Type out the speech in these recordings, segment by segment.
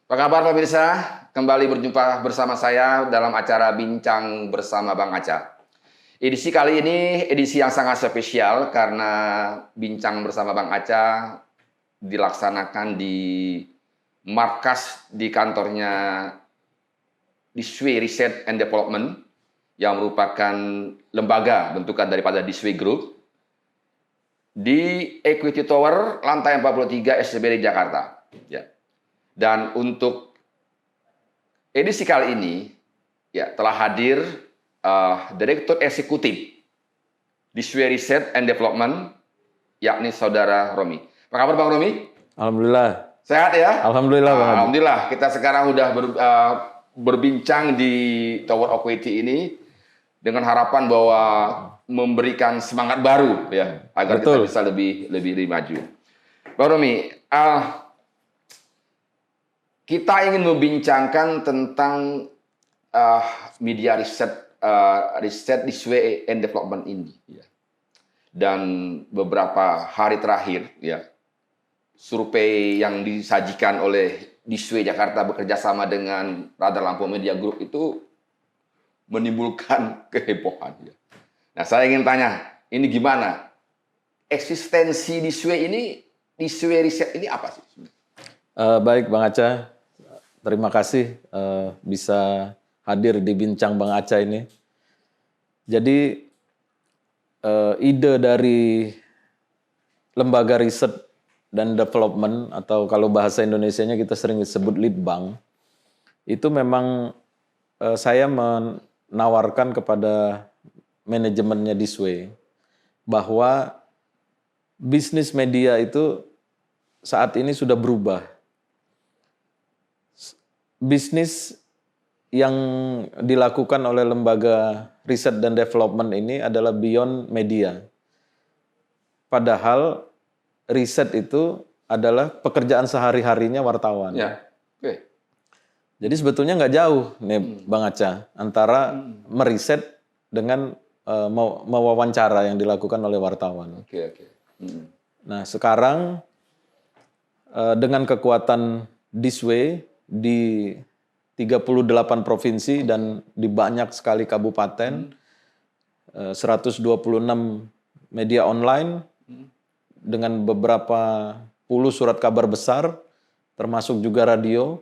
Apa kabar pemirsa? Kembali berjumpa bersama saya dalam acara Bincang Bersama Bang Aca. Edisi kali ini edisi yang sangat spesial karena Bincang Bersama Bang Aca dilaksanakan di markas di kantornya Disway Research and Development yang merupakan lembaga bentukan daripada Disway Group di Equity Tower lantai 43 SCBD Jakarta. Ya. Dan untuk edisi kali ini ya telah hadir Direktur Eksekutif Disway Research and Development, yakni Saudara Romi. Apa kabar Bang Romi? Alhamdulillah. Sehat ya? Alhamdulillah Bang. Alhamdulillah. Kita sekarang udah berbincang di Tower Equity ini dengan harapan bahwa memberikan semangat baru ya agar Betul. kita bisa lebih maju. Bang Romi, kita ingin membincangkan tentang media riset Disway and Development ini. Ya. Dan beberapa hari terakhir, ya, survei yang disajikan oleh Disway Jakarta bekerja sama dengan Radar Lampung Media Group itu menimbulkan kehebohan. Ya. Nah, saya ingin tanya, ini gimana? Eksistensi Disway ini, Disway Riset ini apa sih? Baik Bang Aca. Terima kasih bisa hadir di Bincang Bang Aca ini. Jadi ide dari Lembaga Riset dan Development atau kalau bahasa Indonesianya kita sering disebut Litbang, itu memang saya menawarkan kepada manajemennya Disway bahwa bisnis media itu saat ini sudah berubah. Bisnis yang dilakukan oleh lembaga riset dan development ini adalah beyond media. Padahal riset itu adalah pekerjaan sehari-harinya wartawan. Ya, oke. Jadi sebetulnya nggak jauh nih Bang Aca antara meriset dengan mewawancara yang dilakukan oleh wartawan. Oke. Nah sekarang dengan kekuatan Disway di 38 provinsi dan di banyak sekali kabupaten, 126 media online dengan beberapa puluh surat kabar besar, termasuk juga radio,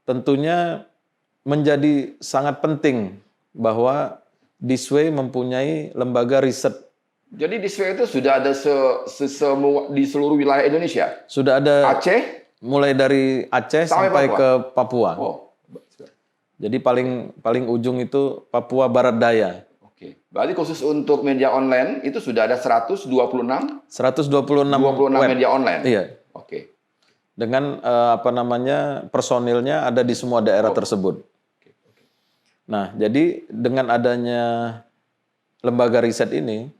tentunya menjadi sangat penting bahwa Disway mempunyai lembaga riset. Jadi Disway itu sudah ada di seluruh wilayah Indonesia? Sudah ada Aceh? mulai dari Aceh sampai ke Papua. Oh. Jadi paling ujung itu Papua Barat Daya. Oke. Berarti khusus untuk media online itu sudah ada 126 web. media online. Iya. Oke. Dengan personilnya ada di semua daerah tersebut. Nah, jadi dengan adanya lembaga riset ini,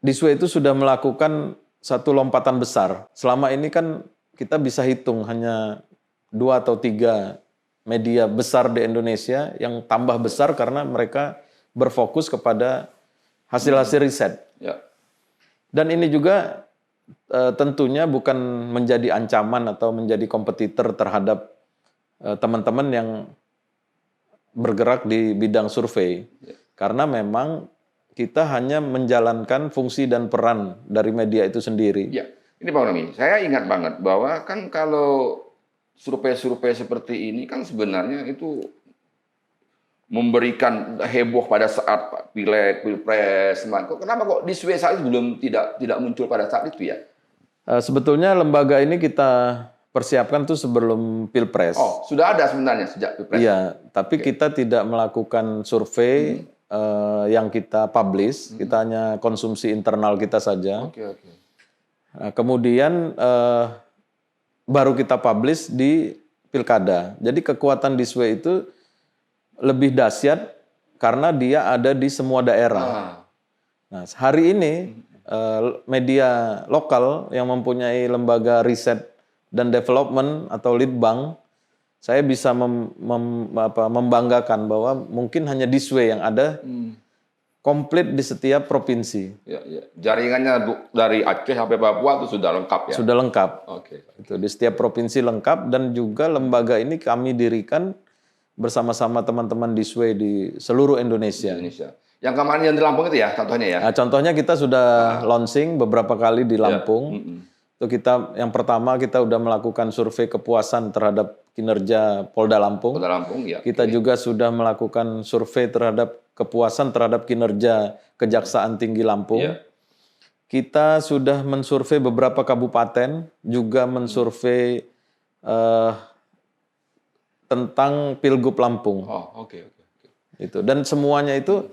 Disway itu sudah melakukan satu lompatan besar. Selama ini kan kita bisa hitung hanya 2 atau 3 media besar di Indonesia yang tambah besar karena mereka berfokus kepada hasil-hasil riset. Ya. Dan ini juga tentunya bukan menjadi ancaman atau menjadi kompetitor terhadap teman-teman yang bergerak di bidang survei. Ya. Karena memang kita hanya menjalankan fungsi dan peran dari media itu sendiri. Ya. Ini Pak Romi, saya ingat banget bahwa kan kalau survei-survei seperti ini kan sebenarnya itu memberikan heboh pada saat pileg, pilpres. Kenapa kok Disway saat itu belum tidak muncul pada saat itu ya? Sebetulnya lembaga ini kita persiapkan tuh sebelum pilpres. Oh, sudah ada sebenarnya sejak pilpres. Iya, tapi kita tidak melakukan survei yang kita publish. Kita hanya konsumsi internal kita saja. Oke. Nah, kemudian baru kita publish di pilkada. Jadi kekuatan Disway itu lebih dahsyat karena dia ada di semua daerah. Nah, hari ini media lokal yang mempunyai lembaga riset dan development atau Litbang, saya bisa membanggakan bahwa mungkin hanya Disway yang ada komplit di setiap provinsi. Ya, ya. Jaringannya dari Aceh sampai Papua itu sudah lengkap ya. Sudah lengkap. Oke. Itu di setiap provinsi lengkap, dan juga lembaga ini kami dirikan bersama-sama teman-teman Disway di seluruh Indonesia. Yang kemarin yang di Lampung itu ya contohnya ya. Nah, contohnya kita sudah launching beberapa kali di Lampung. Itu kita yang pertama kita udah melakukan survei kepuasan terhadap kinerja Polda Lampung. Polda Lampung ya. Kita juga sudah melakukan survei terhadap kepuasan terhadap kinerja Kejaksaan Tinggi Lampung. Ya. Kita sudah mensurvei beberapa kabupaten, juga mensurvei tentang Pilgub Lampung. Oh, oke. Itu, dan semuanya itu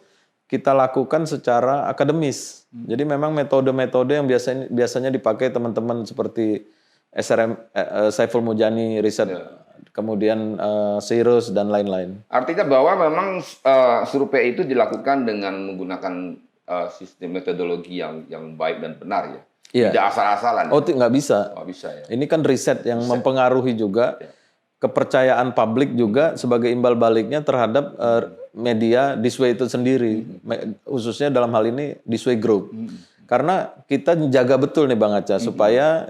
kita lakukan secara akademis. Jadi memang metode-metode yang biasanya dipakai teman-teman seperti SRM, Saiful Mujani Riset, kemudian Sirus dan lain-lain. Artinya bahwa memang survei itu dilakukan dengan menggunakan sistem metodologi yang baik dan benar ya. Iya. Tidak asal-asalan. Oh, nggak bisa. Oh, bisa ya. Ini kan riset yang mempengaruhi juga kepercayaan publik juga sebagai imbal baliknya terhadap media Disway itu sendiri, khususnya dalam hal ini Disway Group. Karena kita jaga betul nih Bang Aca, supaya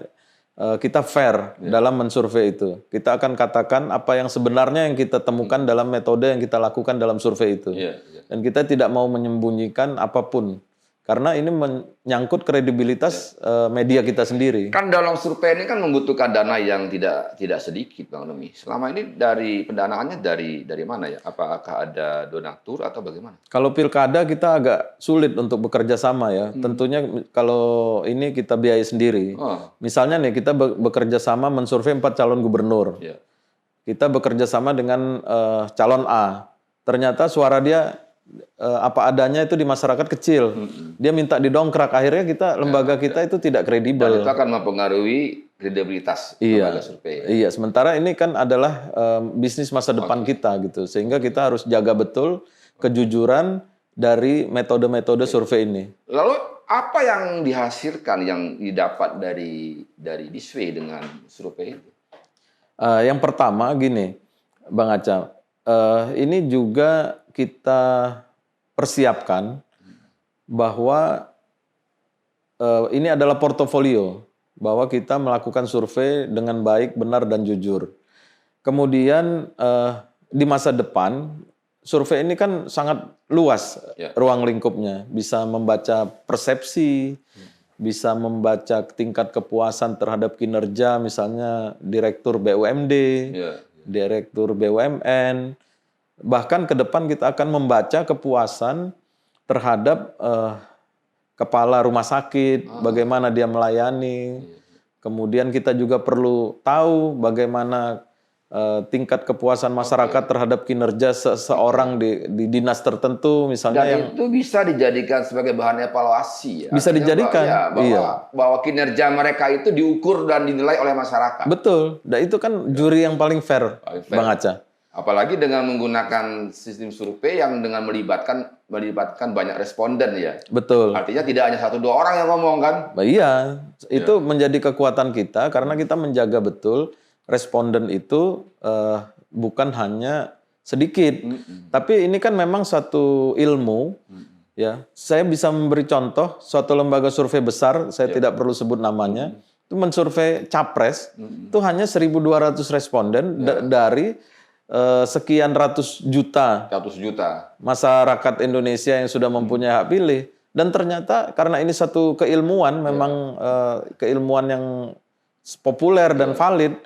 kita fair dalam mensurvei itu. Kita akan katakan apa yang sebenarnya yang kita temukan dalam metode yang kita lakukan dalam survei itu. Dan kita tidak mau menyembunyikan apapun. Karena ini menyangkut kredibilitas media kita sendiri. Kan dalam survei ini kan membutuhkan dana yang tidak sedikit, Bang Nemi. Selama ini dari pendanaannya dari mana ya? Apakah ada donatur atau bagaimana? Kalau pilkada kita agak sulit untuk bekerja sama ya. Tentunya kalau ini kita biayai sendiri. Misalnya nih kita bekerja sama mensurvei 4 calon gubernur. Kita bekerja sama dengan calon A. Ternyata suara dia apa adanya itu di masyarakat kecil. Dia minta didongkrak, akhirnya lembaga kita itu tidak kredibel. Dan itu akan mempengaruhi kredibilitas lembaga survei. Iya, sementara ini kan adalah bisnis masa depan kita gitu. Sehingga kita harus jaga betul kejujuran dari metode-metode survei ini. Lalu apa yang dihasilkan, yang didapat dari Disway dengan survei itu? Yang pertama gini, Bang Aca, ini juga kita persiapkan bahwa ini adalah portofolio, bahwa kita melakukan survei dengan baik, benar, dan jujur. Kemudian di masa depan, survei ini kan sangat luas ruang lingkupnya, bisa membaca persepsi, bisa membaca tingkat kepuasan terhadap kinerja, misalnya Direktur BUMD, Direktur BUMN. Bahkan ke depan kita akan membaca kepuasan terhadap kepala rumah sakit, bagaimana dia melayani. Kemudian kita juga perlu tahu bagaimana tingkat kepuasan masyarakat terhadap kinerja seseorang di dinas tertentu, misalnya. Dan itu bisa dijadikan sebagai bahan evaluasi ya. Bisa dijadikan. Bahwa kinerja mereka itu diukur dan dinilai oleh masyarakat. Betul. Dan itu kan juri yang paling fair, Bang Aca. Apalagi dengan menggunakan sistem survei yang dengan melibatkan banyak responden ya. Betul. Artinya tidak hanya 1-2 orang yang ngomong kan. Iya, itu menjadi kekuatan kita karena kita menjaga betul responden itu bukan hanya sedikit. Tapi ini kan memang satu ilmu. Ya, saya bisa memberi contoh suatu lembaga survei besar, saya tidak perlu sebut namanya, itu mensurvei capres, itu hanya 1.200 responden dari sekian ratus juta masyarakat Indonesia yang sudah mempunyai hak pilih. Dan ternyata karena ini satu keilmuan, memang keilmuan yang populer dan valid,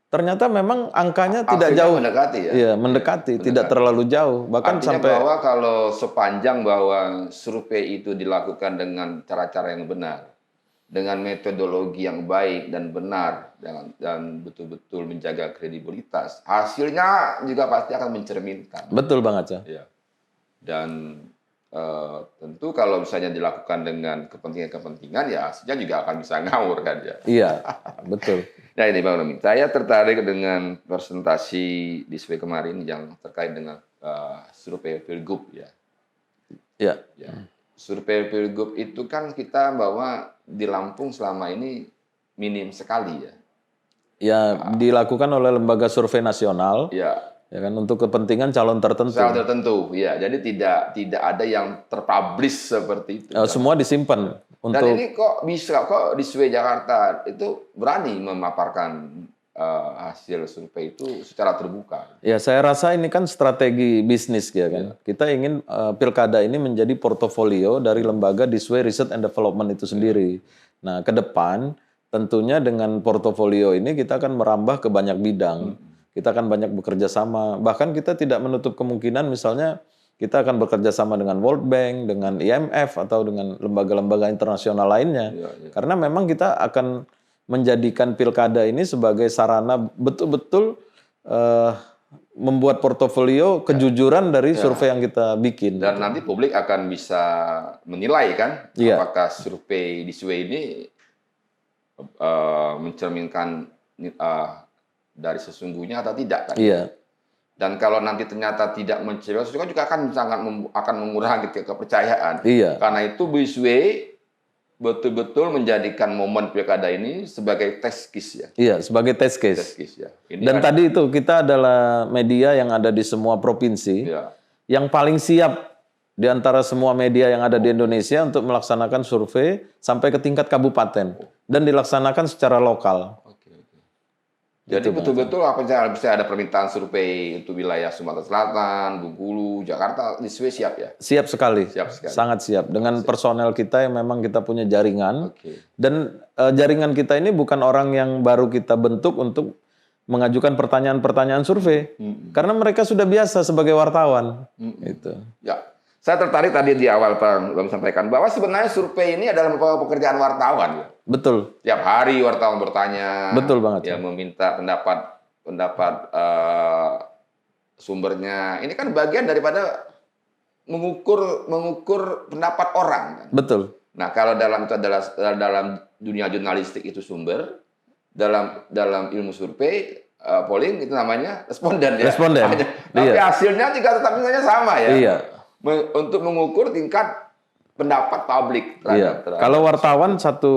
ternyata memang angkanya tidak jauh. Mendekati ya? Iya, mendekati, tidak terlalu jauh. Bahkan artinya sampai bahwa kalau sepanjang bahwa survei itu dilakukan dengan cara-cara yang benar, dengan metodologi yang baik dan benar, dan betul-betul menjaga kredibilitas, hasilnya juga pasti akan mencerminkan. Betul Bang Aca. Ya. Dan tentu kalau misalnya dilakukan dengan kepentingan-kepentingan, ya hasilnya juga akan bisa ngawur kan ya. Iya, betul. Nah ini Bang Nemi, saya tertarik dengan presentasi Disway kemarin yang terkait dengan survei Pilgub ya. Iya. Ya. Survei Pilgub itu kan kita bahwa di Lampung selama ini minim sekali ya. Ya, dilakukan oleh Lembaga Survei Nasional. Ya. ya kan, untuk kepentingan calon tertentu. Soal tertentu, ya. Jadi tidak ada yang terpublish seperti itu. Semua disimpan Dan untuk. ini kok di Sway Jakarta itu berani memaparkan hasil survei itu secara terbuka. Ya, saya rasa ini kan strategi bisnis ya kan. Kita ingin pilkada ini menjadi portofolio dari lembaga Disway Research and Development itu sendiri. Nah, ke depan tentunya dengan portofolio ini kita akan merambah ke banyak bidang. Kita akan banyak bekerja sama. Bahkan kita tidak menutup kemungkinan misalnya kita akan bekerja sama dengan World Bank, dengan IMF atau dengan lembaga-lembaga internasional lainnya. Karena memang kita akan menjadikan pilkada ini sebagai sarana betul-betul membuat portofolio kejujuran dari survei yang kita bikin. Dan nanti publik akan bisa menilai kan apakah survei di Sway ini mencerminkan dari sesungguhnya atau tidak kan? Iya. Dan kalau nanti ternyata tidak mencerminkan juga akan sangat akan mengurangi kepercayaan. Iya. Karena itu Bisway betul-betul menjadikan momen pilkada ini sebagai test case ya. Iya, sebagai test case. Test case ya. Ini Dan tadi itu kita adalah media yang ada di semua provinsi, yang paling siap di antara semua media yang ada di Indonesia untuk melaksanakan survei sampai ke tingkat kabupaten dan dilaksanakan secara lokal. Jadi betul-betul apa bisa ada permintaan survei untuk wilayah Sumatera Selatan, Bengkulu, Jakarta, di Sway siap ya? Siap sekali. Siap sekali. Sangat siap. Dengan personel kita yang memang kita punya jaringan. Dan jaringan kita ini bukan orang yang baru kita bentuk untuk mengajukan pertanyaan-pertanyaan survei. Karena mereka sudah biasa sebagai wartawan. Gitu. Ya. Saya tertarik tadi di awal Bang sampaikan bahwa sebenarnya survei ini adalah pekerjaan wartawan. Ya? Betul. Tiap hari wartawan bertanya. Betul banget. Ya, meminta pendapat sumbernya. Ini kan bagian daripada mengukur pendapat orang. Kan? Betul. Nah, kalau dalam dunia jurnalistik itu sumber, dalam ilmu survei, polling itu namanya responden ya. Responden. Tapi hasilnya tetap sama ya. Iya. Untuk mengukur tingkat pendapat publik terhadap. Kalau wartawan satu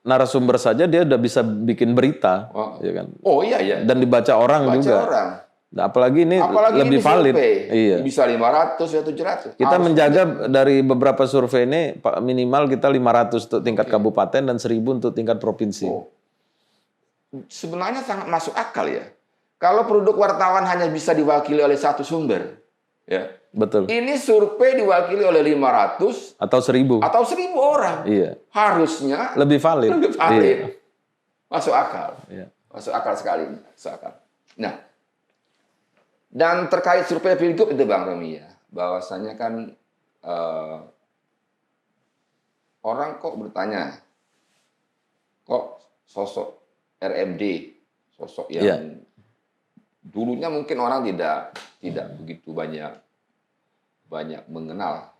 narasumber saja dia udah bisa bikin berita, ya kan? Oh iya ya. Dan dibaca orang juga. Nah, apalagi ini lebih valid. Iya. Bisa 500 ya 700. Kita menjaga dari beberapa survei ini minimal kita 500 untuk tingkat kabupaten dan 1000 untuk tingkat provinsi. Sebenarnya sangat masuk akal ya. Kalau produk wartawan hanya bisa diwakili oleh satu sumber, ya. Betul. Ini survei diwakili oleh 500 atau 1000 orang. Iya. Harusnya lebih valid. Iya. Masuk akal. Iya. Masuk akal sekali. Masuk akal. Nah, dan terkait survei Pilgub itu Bang Romi ya, bahwasanya kan orang kok bertanya, kok sosok RMD, sosok yang dulunya mungkin orang tidak begitu banyak mengenal,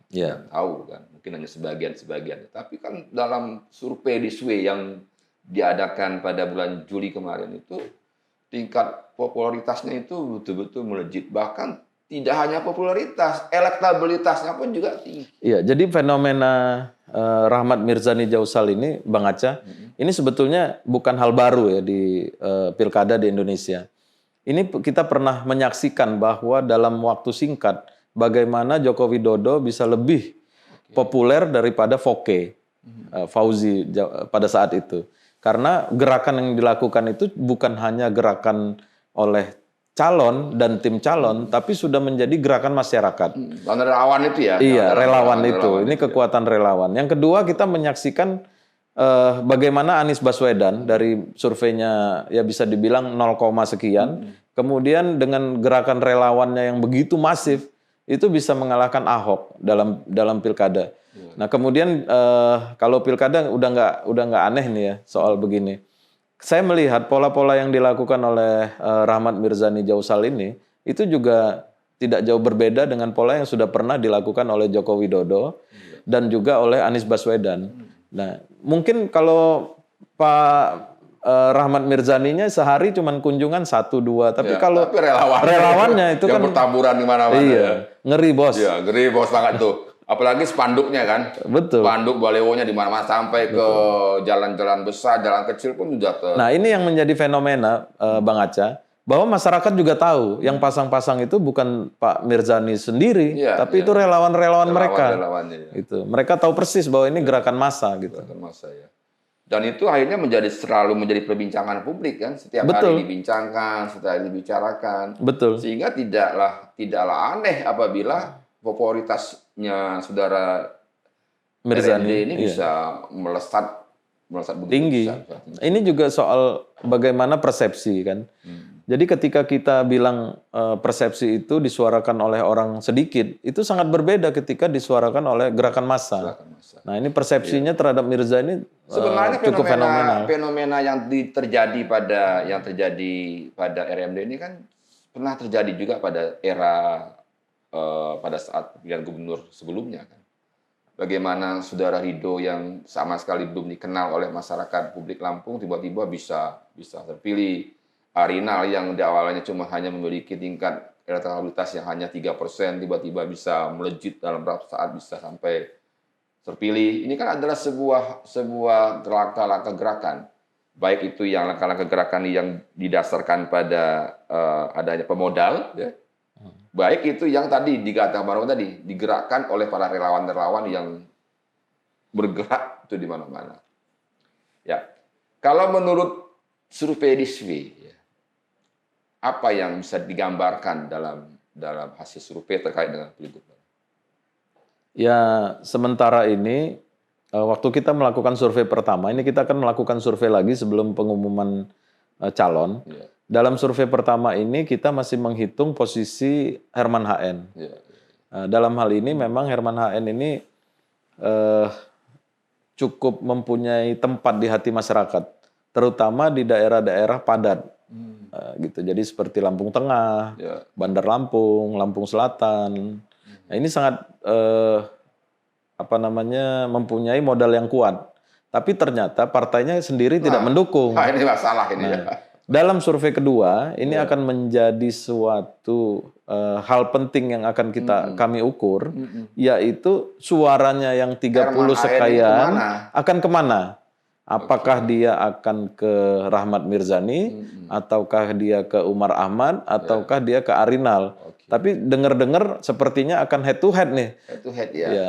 tahu kan, mungkin hanya sebagian. Tapi kan dalam survei di Sway yang diadakan pada bulan Juli kemarin itu tingkat popularitasnya itu betul-betul melejit. Bahkan tidak hanya popularitas, elektabilitasnya pun juga tinggi. Iya, jadi fenomena Rahmat Mirzani Jausal ini, Bang Aca, ini sebetulnya bukan hal baru ya di pilkada di Indonesia. Ini kita pernah menyaksikan bahwa dalam waktu singkat bagaimana Joko Widodo bisa lebih populer daripada Fauzi pada saat itu. Karena gerakan yang dilakukan itu bukan hanya gerakan oleh calon dan tim calon, tapi sudah menjadi gerakan masyarakat. Relawan itu ya? Iya, relawan itu. Ini kekuatan relawan. Yang kedua, kita menyaksikan bagaimana Anies Baswedan dari surveinya ya bisa dibilang 0, sekian. Kemudian dengan gerakan relawannya yang begitu masif, itu bisa mengalahkan Ahok dalam pilkada. Nah kemudian kalau pilkada udah nggak aneh nih ya soal begini. Saya melihat pola-pola yang dilakukan oleh Rahmat Mirzani Jausal ini itu juga tidak jauh berbeda dengan pola yang sudah pernah dilakukan oleh Joko Widodo dan juga oleh Anies Baswedan. Nah mungkin kalau Pak Rahmat Mirzaninya sehari cuma kunjungan 1, 2, tapi kalau relawannya itu kan bertaburan di mana-mana. Iya, ngeri bos. Iya, ngeri bos banget tuh. Apalagi spanduknya kan. Betul. Spanduk balewonya di mana-mana sampai ke jalan-jalan besar, jalan kecil pun sudah Nah, ini yang menjadi fenomena Bang Aca. bahwa masyarakat juga tahu yang pasang-pasang itu bukan Pak Mirzani sendiri, Iya, tapi iya. itu relawan-relawan mereka. Relawan-relawannya ya. Gitu. Mereka tahu persis bahwa ini gerakan massa gitu. Gerakan massa ya. Dan itu akhirnya selalu menjadi perbincangan publik kan, setiap Betul. hari dibincangkan, setiap hari dibicarakan. Betul. Sehingga tidaklah aneh apabila popularitasnya saudara Mirzani RMD ini iya. bisa melesat begitu tinggi. besar. Ini juga soal bagaimana persepsi kan. Jadi ketika kita bilang persepsi itu disuarakan oleh orang sedikit, itu sangat berbeda ketika disuarakan oleh gerakan massa. Gerakan massa. Nah ini persepsinya terhadap Mirza ini Sebenarnya cukup fenomenal. fenomena yang terjadi pada RMD ini kan pernah terjadi juga pada era pada saat pemilihan gubernur sebelumnya kan. Bagaimana saudara Rido yang sama sekali belum dikenal oleh masyarakat publik Lampung tiba-tiba bisa terpilih. Arinal yang di awalnya cuma hanya memiliki tingkat elektabilitas yang hanya 3%, tiba-tiba bisa melejit dalam beberapa saat bisa sampai terpilih. Ini kan adalah sebuah langkah-langkah gerakan. Baik itu yang langkah-langkah gerakan yang didasarkan pada adanya pemodal, ya. Baik itu yang tadi dikatakan baru tadi digerakkan oleh para relawan-relawan yang bergerak itu di mana-mana. Ya, kalau menurut survei Diswe, ya, apa yang bisa digambarkan dalam hasil survei terkait dengan Pilgub? Ya, sementara ini waktu kita melakukan survei pertama, ini kita akan melakukan survei lagi sebelum pengumuman calon. Ya. Dalam survei pertama ini kita masih menghitung posisi Herman HN. Ya. Dalam hal ini memang Herman HN ini cukup mempunyai tempat di hati masyarakat, terutama di daerah-daerah padat. Gitu. Jadi seperti Lampung Tengah, Ya. Bandar Lampung, Lampung Selatan. Nah, ini sangat mempunyai modal yang kuat. Tapi ternyata partainya sendiri tidak mendukung. Nah, ini masalah ini ya. Dalam survei kedua, ini akan menjadi suatu hal penting yang akan kami ukur, yaitu suaranya yang 30 sekian akan kemana? Apakah dia akan ke Rahmat Mirzani, ataukah dia ke Umar Ahmad, ataukah dia ke Arinal? Tapi dengar-dengar sepertinya akan head to head nih. Head to head ya. Ya,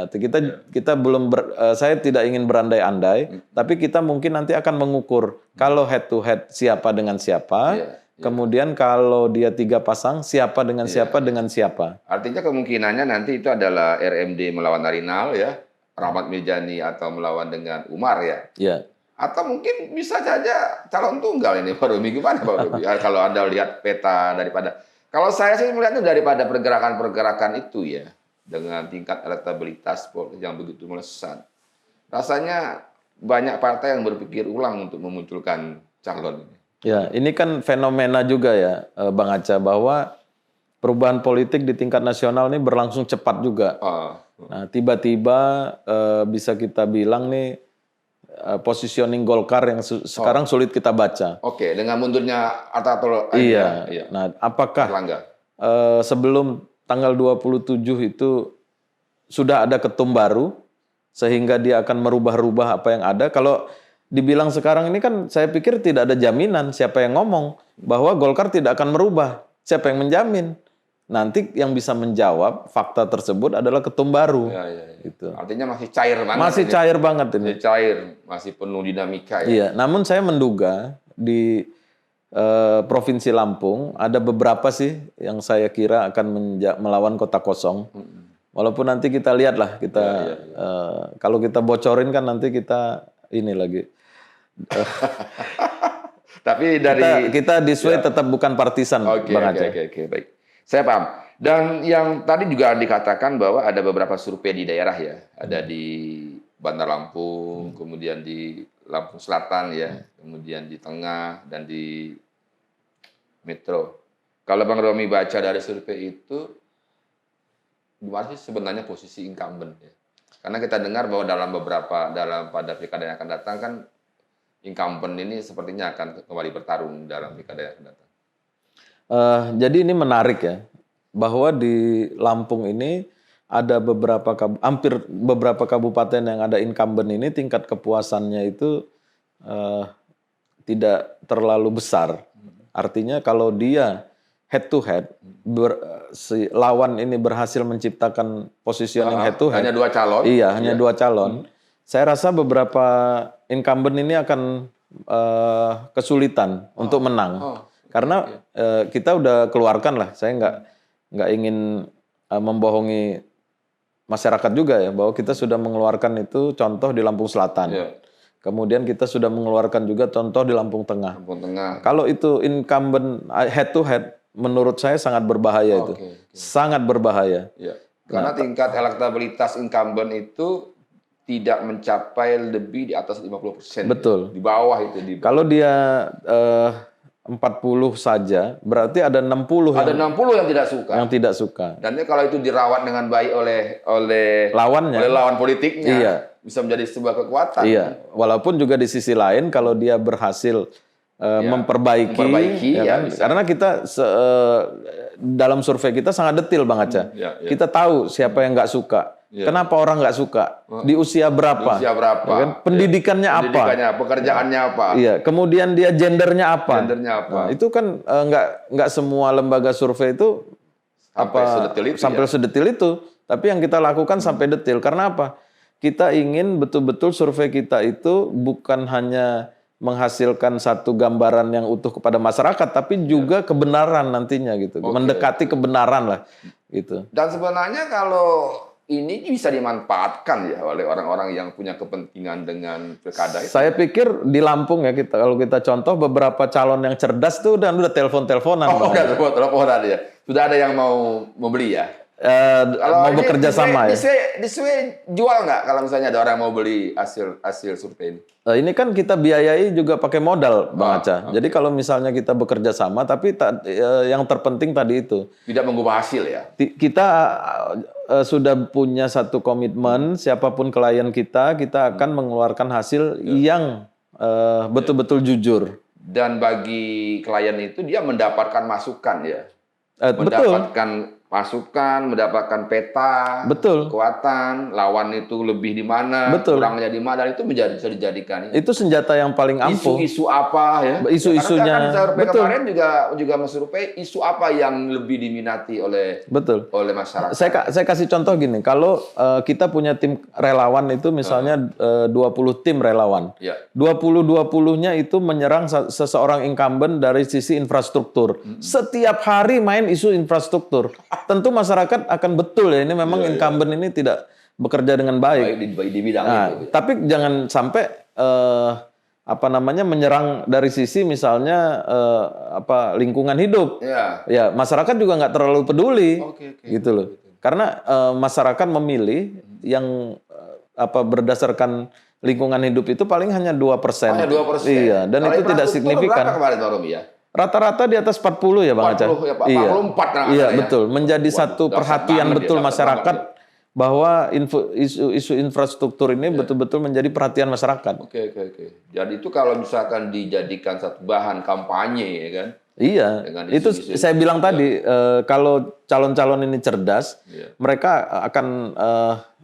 kita belum saya tidak ingin berandai-andai, tapi kita mungkin nanti akan mengukur kalau head to head siapa dengan siapa, kemudian kalau dia 3 pasang siapa dengan siapa dengan siapa. Artinya kemungkinannya nanti itu adalah RMD melawan Arinal ya, Rahmat Mirzani atau melawan dengan Umar ya. Ya. Atau mungkin bisa saja calon tunggal ini Pak Romi, gimana Pak Romi? Kalau Anda lihat peta daripada, kalau saya sih melihatnya daripada pergerakan-pergerakan itu ya, dengan tingkat elektabilitas yang begitu melesat, rasanya banyak partai yang berpikir ulang untuk memunculkan calon ini. Ya, ini kan fenomena juga ya, Bang Aca, bahwa perubahan politik di tingkat nasional ini berlangsung cepat juga. Nah, tiba-tiba bisa kita bilang nih, positioning Golkar yang sekarang sulit kita baca. Oke, dengan mundurnya Artatul. Iya. Nah, apakah sebelum tanggal 27 itu sudah ada ketum baru sehingga dia akan merubah-rubah apa yang ada? Kalau dibilang sekarang ini kan saya pikir tidak ada jaminan siapa yang ngomong bahwa Golkar tidak akan merubah. Siapa yang menjamin? Nanti yang bisa menjawab fakta tersebut adalah ketum baru. Gitu. Artinya masih cair banget. Masih cair banget ini. Masih cair, masih penuh dinamika ya. Iya, namun saya menduga di Provinsi Lampung ada beberapa sih yang saya kira akan melawan kota kosong. Walaupun nanti kita lihatlah kalau kita bocorin kan nanti kita ini lagi. Tapi dari kita Diswe tetap bukan partisan, Bang Aceh. Oke, baik. Saya paham. Dan yang tadi juga dikatakan bahwa ada beberapa survei di daerah ya. Ada di Bandar Lampung, kemudian di Lampung Selatan ya, kemudian di Tengah, dan di Metro. Kalau Bang Romi baca dari survei itu, gimana sih sebenarnya posisi incumbent ya? Karena kita dengar bahwa pada pilkada yang akan datang kan, incumbent ini sepertinya akan kembali bertarung dalam pilkada yang akan datang. Jadi ini menarik ya, bahwa di Lampung ini ada hampir beberapa kabupaten yang ada incumbent ini tingkat kepuasannya itu tidak terlalu besar. Artinya kalau dia head to head, si lawan ini berhasil menciptakan positioning head to head. Hanya 2 calon. Iya, hanya 2 calon. Saya rasa beberapa incumbent ini akan kesulitan untuk menang. Karena kita udah keluarkan lah, saya nggak ingin membohongi masyarakat juga ya, bahwa kita sudah mengeluarkan itu contoh di Lampung Selatan. Kemudian kita sudah mengeluarkan juga contoh di Lampung Tengah. Kalau itu incumbent head to head, menurut saya sangat berbahaya itu. Sangat berbahaya. Karena tingkat elektabilitas incumbent itu tidak mencapai lebih di atas 50%. Betul. Di bawah itu. Kalau dia 40 saja, berarti ada 60 yang tidak suka. Yang tidak suka. Dan kalau itu dirawat dengan baik oleh lawannya, oleh lawan politiknya, iya, bisa menjadi sebuah kekuatan. Iya. Walaupun juga di sisi lain kalau dia berhasil memperbaiki ya kan? Karena kita dalam survei kita sangat detail Bang Aca. Kita tahu siapa yang nggak suka. Kenapa orang nggak suka? Di usia berapa? Ya kan? Pendidikannya apa? Pekerjaannya apa? Iya. Kemudian dia gendernya apa? Nah, itu kan nggak semua lembaga survei itu sampai sedetil itu. Tapi yang kita lakukan sampai detail. Karena apa? Kita ingin betul-betul survei kita itu bukan hanya menghasilkan satu gambaran yang utuh kepada masyarakat, tapi juga kebenaran nantinya gitu, mendekati kebenaran lah gitu. Dan sebenarnya kalau ini bisa dimanfaatkan ya oleh orang-orang yang punya kepentingan dengan pilkada itu. Saya pikir di Lampung ya kalau kita contoh beberapa calon yang cerdas tuh udah telepon-teleponan. Udah telepon-teleponan ya. Sudah ada yang mau beli ya. Mau bekerja sama ya. Di Swe jual nggak kalau misalnya ada orang mau beli hasil survei ini? Ini kan kita biayai juga pakai modal, Bang Aca. Jadi kalau misalnya kita bekerja sama, tapi yang terpenting tadi itu tidak mengubah hasil ya. Kita sudah punya satu komitmen, siapapun klien kita akan mengeluarkan hasil yang betul-betul jujur. Dan bagi klien itu dia mendapatkan masukan ya. Betul. Mendapatkan peta, kekuatan, lawan itu lebih di mana, kurangnya di mana, dan itu bisa dijadikan. Itu senjata yang paling ampuh. Isu-isu apa ya? Isu-isunya. Karena kan kemarin juga mensurvei isu apa yang lebih diminati oleh masyarakat. Saya kasih contoh gini, kalau kita punya tim relawan itu misalnya 20 tim relawan. 20-20-nya itu menyerang seseorang incumbent dari sisi infrastruktur. Setiap hari main isu infrastruktur. Tentu masyarakat akan betul ya, ini memang incumbent ini tidak bekerja dengan baik di bidang itu. Tapi jangan sampai menyerang dari sisi misalnya lingkungan hidup. Ya, masyarakat juga nggak terlalu peduli. Gitu loh. Karena masyarakat memilih yang berdasarkan lingkungan hidup itu paling hanya 2%. Hanya 2%. Iya, dan itu tidak signifikan. Berapa kemarin Pak Romi ya? Rata-rata di atas 40 ya Bang Aca. 44 iya, betul. Menjadi satu perhatian betul masyarakat bahwa isu infrastruktur ini betul-betul menjadi perhatian masyarakat. Oke. Jadi itu kalau misalkan dijadikan satu bahan kampanye ya kan? Iya. Itu saya bilang tadi kalau calon-calon ini cerdas, mereka akan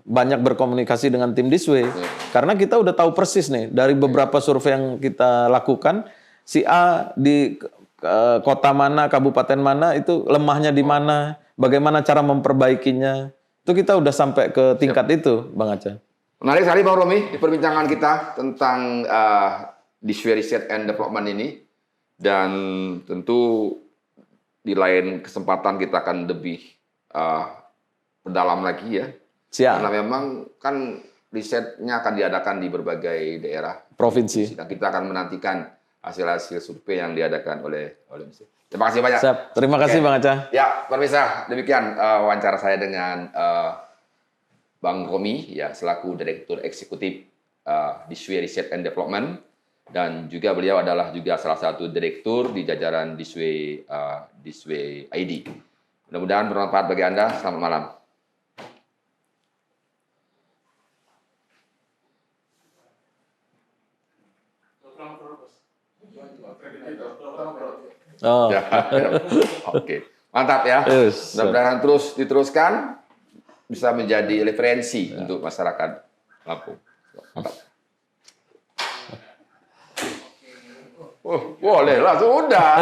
banyak berkomunikasi dengan tim Diswe. Karena kita udah tahu persis nih dari beberapa survei yang kita lakukan, si A di kota mana, kabupaten mana, itu lemahnya di mana, bagaimana cara memperbaikinya. Itu kita udah sampai ke tingkat itu, Bang Aca. Menarik sekali Bang Romi di perbincangan kita tentang Diswe Research and Development ini. Dan tentu di lain kesempatan kita akan lebih mendalam lagi ya. Siap. Karena memang kan risetnya akan diadakan di berbagai daerah. Provinsi. Dan kita akan menantikan hasil-hasil survei yang diadakan oleh Diswe. Terima kasih banyak. Siap. Terima kasih Bang Aca. Ya, pemirsa, demikian wawancara saya dengan Bang Romi, ya selaku Direktur Eksekutif Diswe Research and Development, dan juga beliau adalah juga salah satu direktur di jajaran Diswe ID. Mudah-mudahan bermanfaat bagi Anda. Selamat malam. Ya. Oke, mantap ya. Mudah-mudahan terus diteruskan, bisa menjadi referensi untuk masyarakat Lampung. Mantap. Oh, boleh lah, sudah.